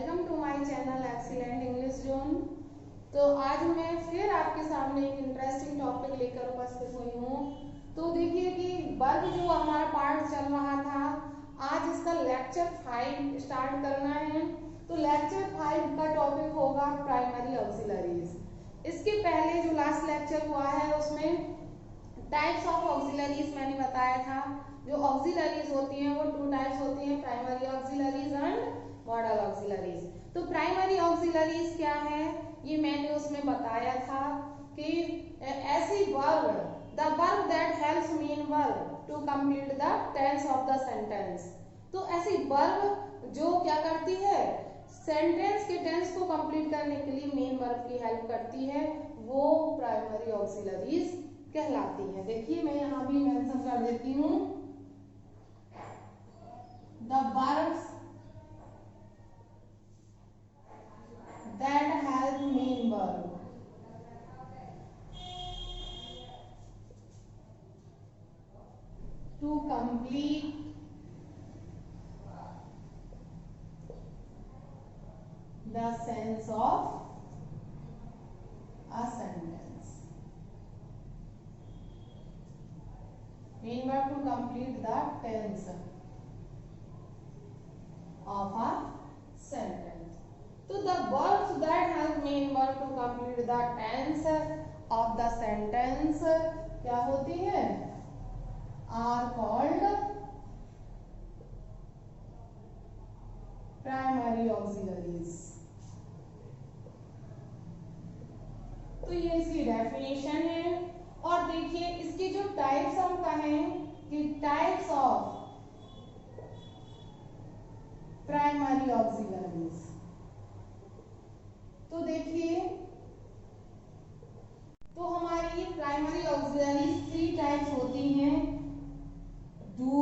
Welcome to my channel excellent English zone. तो आज मैं फिर आपके सामने एक इंटरेस्टिंग टॉपिक लेकर उपस्थित हुई हूँ। तो देखिए कि वर्ग जो हमारा पार्ट चल रहा था, आज इसका लेक्चर 5 स्टार्ट करना है। तो लेक्चर 5 का टॉपिक होगा प्राइमरी ऑक्सिलरीज। इसके पहले जो लास्ट लेक्चर हुआ है उसमें टाइप्स ऑफ ऑक्सिलरीज मैंने बताया था। जो ऑक्सिलरीज होती हैं वो 2 टाइप्स होती हैं, primary auxiliaries and modal auxiliaries. तो प्राइमरी ऑक्सिलरीज क्या है ये मैंने उसमें बताया था कि ऐसी verb, the verb that helps main verb to complete the tense of the sentence. तो ऐसी वर्ब जो क्या करती है, सेंटेंस के टेंस को कंप्लीट करने के लिए मेन वर्ब की हेल्प करती है, वो प्राइमरी ऑक्सिलरीज कहलाती है। देखिए मैं यहाँ भी मेंशन कर देती हूँ, the verbs that help main verb to complete the sense of a sentence. Main verb to complete the tense of a sentence. So the verbs that help main verb to complete the tense of the sentence क्या होती है, are called primary auxiliaries. तो ये इसकी definition है। और देखिए इसकी जो टाइप्स हम कहें कि टाइप्स ऑफ प्राइमरी ऑक्सिलरीज, तो देखिए तो हमारी ये प्राइमरी ऑक्सिलरीज 3 टाइप्स होती हैं, डू,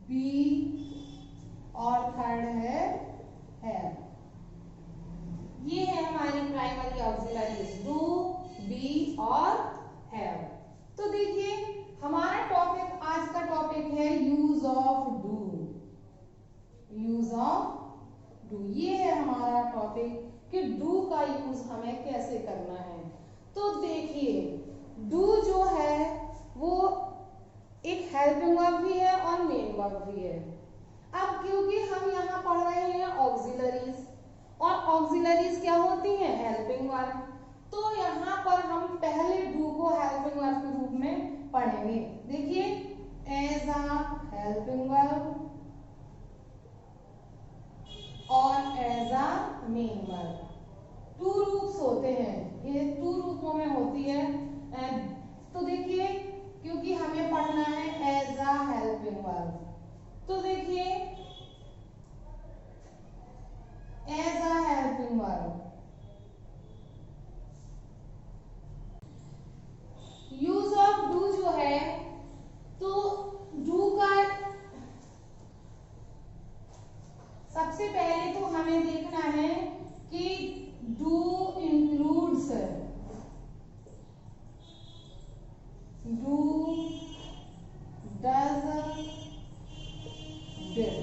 बी और थर्ड है हैव। ये है हमारी प्राइमरी ऑक्सिलरीज, डू, बी और हैव। तो देखिए हमारा टॉपिक, आज का टॉपिक है use of do. Use of do, ये है हमारा टॉपिक कि डू का यूज हमें कैसे करना है। तो देखिए डू जो है वो एक हेल्पिंग वर्ब भी है और मेन वर्ब भी है। अब क्योंकि हम यहाँ पढ़ रहे हैं ऑक्सिलरीज, और ऑक्सिलरीज क्या होती हैं, हेल्पिंग वर्ब, तो यहाँ पर हम पहले डू को हेल्पिंग वर्ब के रूप में पढ़ेंगे। देखिए एज अ हेल्पिंग वर्ब और एज अ मेन वर्ब, 2 रूप्स होते हैं, ये 2 रूपों में होती है। तो देखिए क्योंकि हमें पढ़ना है एज अ हेल्पिंग वर्ब, तो देखिए as a helping verb use of do जो है, तो डू का सबसे पहले तो हमें देखना है कि do includes, do, does, did.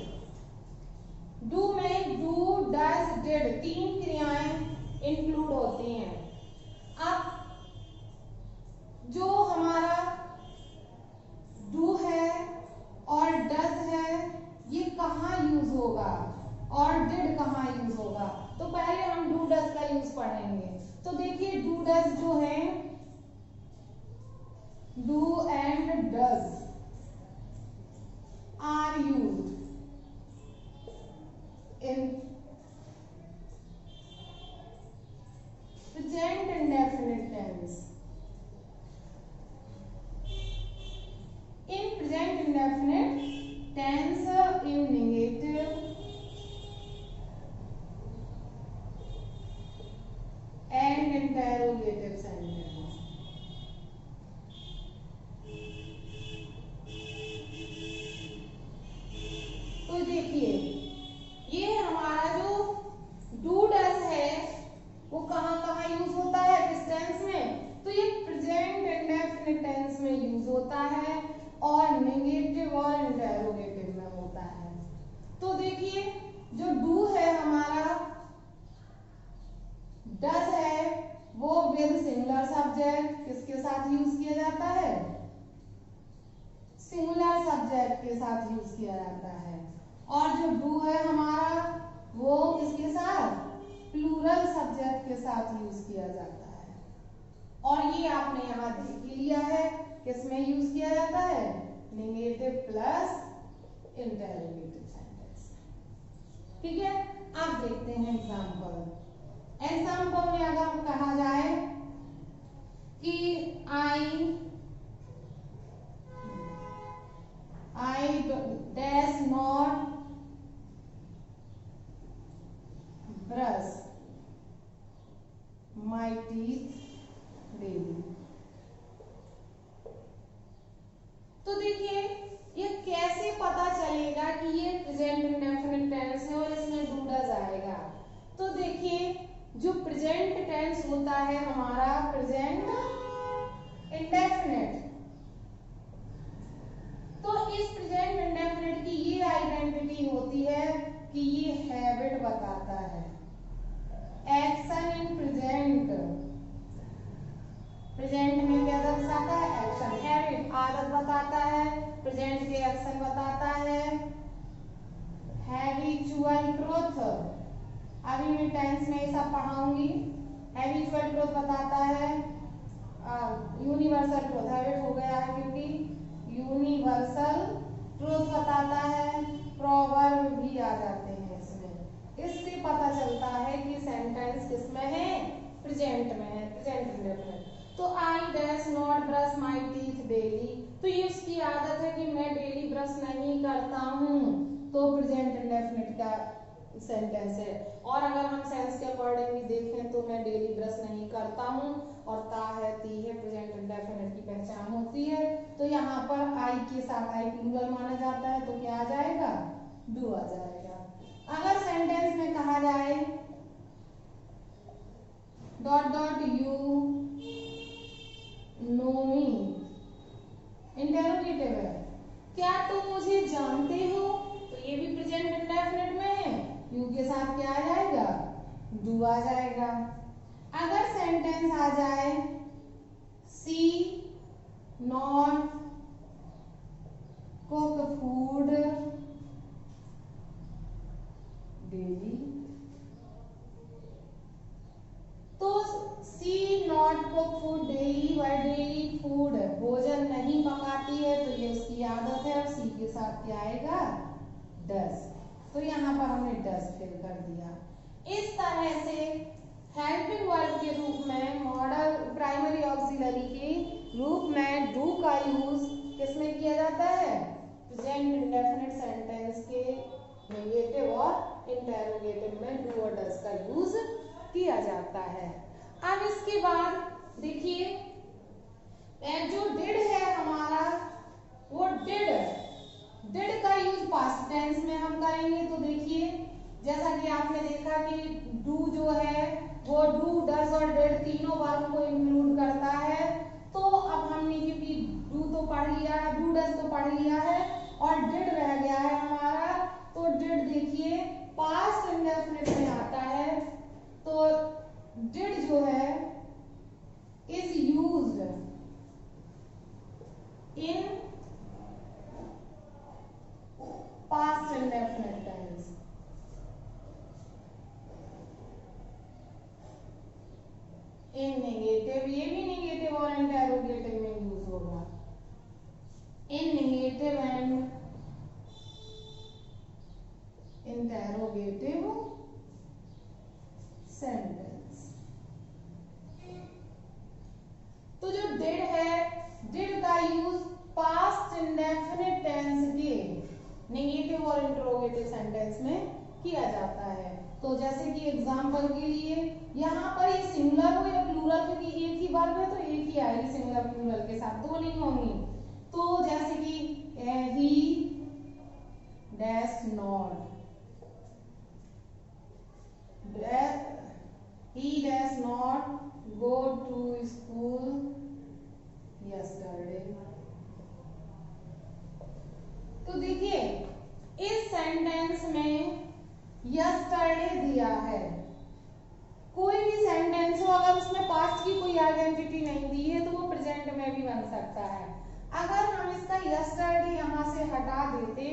Do में डू, डज, डिड 3 क्रियाएं इंक्लूड होती हैं। अब जो हमारा डू है और डज है ये कहाँ यूज होगा और डिड कहाँ यूज होगा, तो पहले हम डू डज का यूज पढ़ेंगे। तो देखिए डू डज जो है, do and does are used in present indefinite tense. In present indefinite tense, in negative and interrogative sentence. तो देखिए ये हमारा जो डू डज है वो कहाँ कहाँ यूज होता है, किस टेंस में, तो ये प्रेजेंट इंडेफिनिट टेंस में यूज होता है और नेगेटिव और इंटेरोगेटिव में होता है। तो देखिए जो डू है साथ यूज किया जाता है। और जो डू है हमारा वो किसके साथ, प्लूरल सब्जेक्ट के साथ यूज किया जाता है। और ये आपने यहाँ देख ही लिया है किसमें यूज किया जाता है, नेगेटिव प्लस इंटरोगेटिव सेंटेंस। ठीक है, अब देखते हैं एग्जाम्पल। एग्जाम्पल में अगर कहा जाए कि I does not brush my teeth daily। तो देखिए ये कैसे पता चलेगा कि ये प्रेजेंट इंडेफिनिट टेंस है और इसमें डू डज आएगा। तो देखिए जो प्रेजेंट टेंस होता है हमारा प्रेजेंट इंडेफिनिट, तो इस प्रेजेंट इंडेफिनिट की ये आइडेंटिटी होती है कि ये हैबिट बताता है। एक्शन इन प्रेजेंट, प्रेजेंट में क्या दर्शाता है, एक्शन। हैबिट आदत बताता है, प्रेजेंट के एक्शन बताता है। हैबिचुअल ट्रुथ, अभी मैं टेंस में ये सब पढ़ाऊंगी। हैबिचुअल ट्रुथ बताता है, यूनिवर्सल ट्रुथ, हैबिट हो गया है क्योंकि यूनिवर्सल ट्रुथ बताता है। प्रोवर्ब भी आ जाते हैं इसमें। इससे पता चलता है कि सेंटेंस किसमें है, प्रेजेंट में है, प्रेजेंट इंडेफिनिट। तो I dash not brush my teeth daily, तो ये उसकी आदत है कि मैं डेली ब्रश नहीं करता हूँ, तो प्रेजेंट इंडेफिनिट का सेंटेंस है। और अगर हम सेंस के अकॉर्डिंग भी देखें तो मैं डेली ब्रश नहीं करता हूँ और ता है ती है प्रेजेंट इंडेफिनिट की पहचान होती है। तो यहाँ पर आई के साथ आई प्लूरल माना जाता है तो क्या आ जाएगा, डू आ जाएगा। अगर सेंटेंस में कहा जाए dot dot you know me, interrogative है, क्या तुम मुझे जानते हो, तो ये भी प्रेजेंट इंडेफिनिट में है, यू के साथ क्या आ जाएगा, डू आ जाएगा। अगर सेंटेंस आ जाए सी नॉट कुक फूड डेली, तो सी नॉट कुक फूड डेली, वह डेली फूड भोजन नहीं पकाती है, तो ये उसकी आदत है और सी के साथ क्या आएगा, डस। तो यहाँ पर हमने डस फिल कर दिया। इस तरह से हेल्पिंग वर्ब के रूप में, मॉडल प्राइमरी ऑक्सिलरी के रूप में डू का यूज किसमें किया जाता है, प्रेजेंट इंडेफिनिट सेंटेंस के नेगेटिव और इंटेरोगेटिव में डू और डस का यूज किया जाता है। अब इसके बाद देखिए जो डिड है हमारा, वो डिड का यूज पास्ट टेंस में हम करेंगे। तो देखिए जैसा कि आपने देखा कि डू जो है वो डू डज और डिड तीनों वर्ब को इंक्लूड करता है। तो अब हमने क्योंकि डू तो पढ़ लिया है, डू डज तो पढ़ लिया है और डिड रह गया है हमारा, तो डिड देखिए पास्ट इंडेफिनिट में आता है। तो डिड जो है is used in past indefinite tense. In negative, ये भी नेगेटिव और इंटेरोगेटिव में यूज होगा। In negative and interrogative sentence. तो जो डिड है, डिड का यूज पास्ट इंडेफिनिट टेंस के नेगेटिव और इंटरोगेटिव सेंटेंस में किया जाता है। तो जैसे कि एग्जांपल के लिए यहाँ पर ये सिंगुलर हो या प्लूरल, क्योंकि एक ही वर्ब है तो एक ही आएगी सिंगुलर प्लूरल के साथ, दो नहीं होंगी। तो जैसे कि ही dash not, he does not go to school yesterday। तो देखिए इस सेंटेंस में yesterday दिया है। कोई भी सेंटेंस हो अगर उसमें पास्ट की कोई आइडेंटिटी नहीं दी है तो वो प्रेजेंट में भी बन सकता है। अगर हम इसका यस्टरडे यहाँ से हटा देते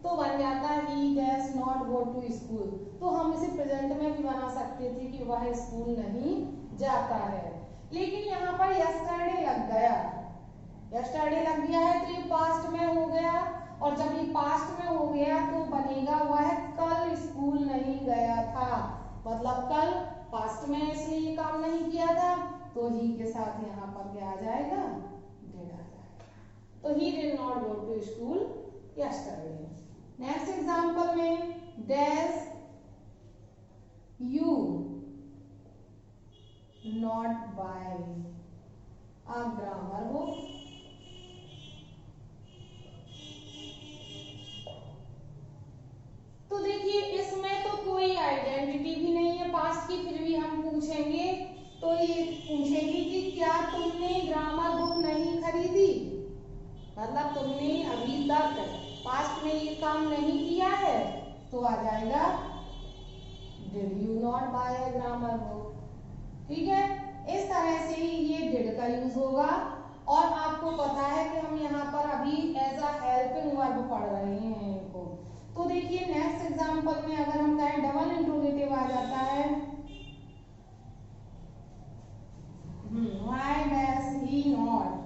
तो बन जाता ही dash not go to school. तो हम इसे प्रेजेंट में भी बना सकते थे कि वह स्कूल नहीं जाता है, लेकिन यहाँ पर यस्टरडे लग गया, यस्टरडे लग गया है तो ये पास्ट में हो गया, और जब ये पास्ट में हो गया तो बनेगा वह कल स्कूल नहीं गया था, मतलब कल पास्ट में इसने ये काम नहीं किया था, तो ही के साथ यहाँ पर क्या आ जाएगा, डिड आ जाएगा। तो he did not go to school yesterday. Next example में dash you not buy a grammar book. तो देखिए इसमें तो कोई आइडेंटिटी भी नहीं है पास्ट की, फिर भी हम पूछेंगे तो ये पूछेंगे कि क्या तुमने ग्रामर बुक नहीं खरीदी, मतलब तुमने अभी तक पास्ट में ये काम नहीं किया है, तो आ जाएगा did you not buy a grammar book. ठीक है, इस तरह से ही ये डिड का यूज होगा। और आपको पता है कि हम यहाँ पर अभी एज अ हेल्पिंग वर्ब पढ़ रहे हैं इनको। तो देखिए नेक्स्ट एग्जांपल में अगर हम कहें डबल इंट्रोगेटिव आ जाता है, why dash he not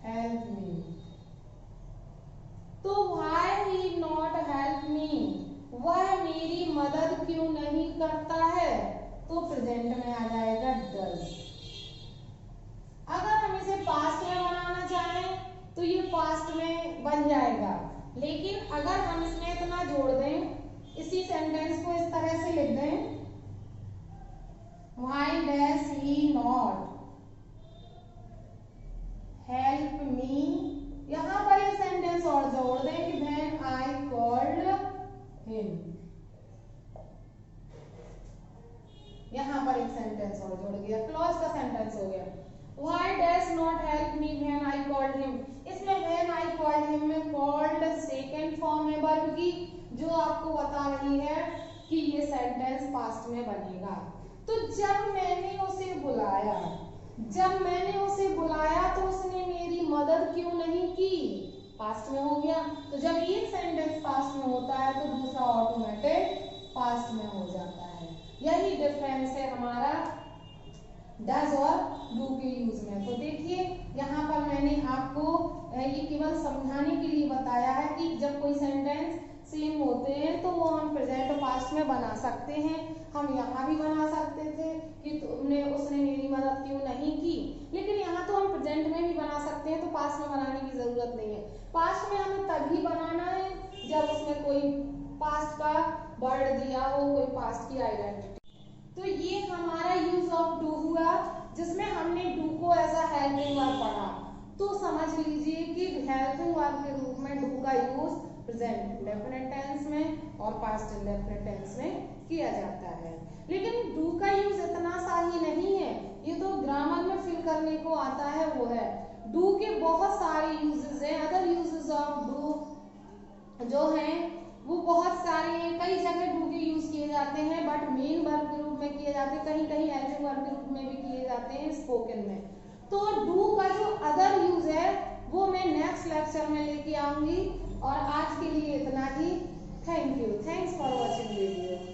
help me. तो why he not help me, वह मेरी मदद क्यों नहीं करता है, तो प्रेजेंट में आ जाएगा डज। अगर हम इसे पास्ट में बनाना चाहें तो ये पास्ट में बन जाएगा, लेकिन अगर हम इसमें इतना जोड़ दें, इसी सेंटेंस को इस तरह से लिख दें, why dash he not help मी, यहां पर एक सेंटेंस और जोड़ दें कि व्हेन आई कॉल्ड हिम, यहां पर एक सेंटेंस और जोड़ दिया, क्लॉज का सेंटेंस हो गया। Why does not help me when I called him, इसमें when I called him में called सेकेंड फॉर्म है वर्ब की, जो आपको बता रही है कि ये सेंटेंस पास्ट में बनेगा। तो जब मैंने उसे बुलाया, जब मैंने उसे बुलाया तो उसने मेरी मदद क्यों नहीं की, पास्ट में हो गया। तो जब एक सेंटेंस पास्ट में होता है तो दूसरा ऑटोमेटिक पास्ट में हो जाता है। यही डिफरेंस है हमारा डज और डू के यूज में। तो देखिए यहाँ पर मैंने आपको ये केवल समझाने के लिए बताया है कि जब कोई सेंटेंस सेम होते हैं तो वो हम प्रेजेंट और पास्ट में बना सकते हैं। हम यहाँ भी बना सकते थे कि उसने मेरी मदद क्यों नहीं की, लेकिन यहाँ तो हम प्रेजेंट में भी बना सकते हैं, तो पास्ट में बनाने की जरूरत नहीं है। पास्ट में हमें तभी बनाना है जब उसमें कोई पास्ट का वर्ड दिया हो, कोई पास्ट की आइडेंटिटी। तो ये हमारा यूज ऑफ डू हुआ, जिसमें हमने डू को एज अ हेल्पिंग वर्ब पढ़ा। तो समझ लीजिए कि हेल्पिंग वर्ब के रूप में डू का यूज प्रेजेंट इंडेफिनिट टेंस में और पास्ट इंडेफिनिट टेंस में किया जाता है। लेकिन डू का यूज इतना सा ही नहीं है, ये तो ग्रामर में फिल करने को आता है वो है। डू के बहुत सारे यूजेस हैं, अदर यूजेस ऑफ डू जो हैं वो बहुत सारे हैं, कई जगह डू के यूज किए जाते हैं, बट मेन वर्ब के रूप में किए जाते हैं, कहीं कहीं हेल्पिंग वर्ब के रूप में भी किए जाते हैं स्पोकन में। तो डू का जो अदर यूज है वो मैं नेक्स्ट लेक्चर में लेके आऊंगी, और आज के लिए इतना ही। Thank you, thanks for watching video.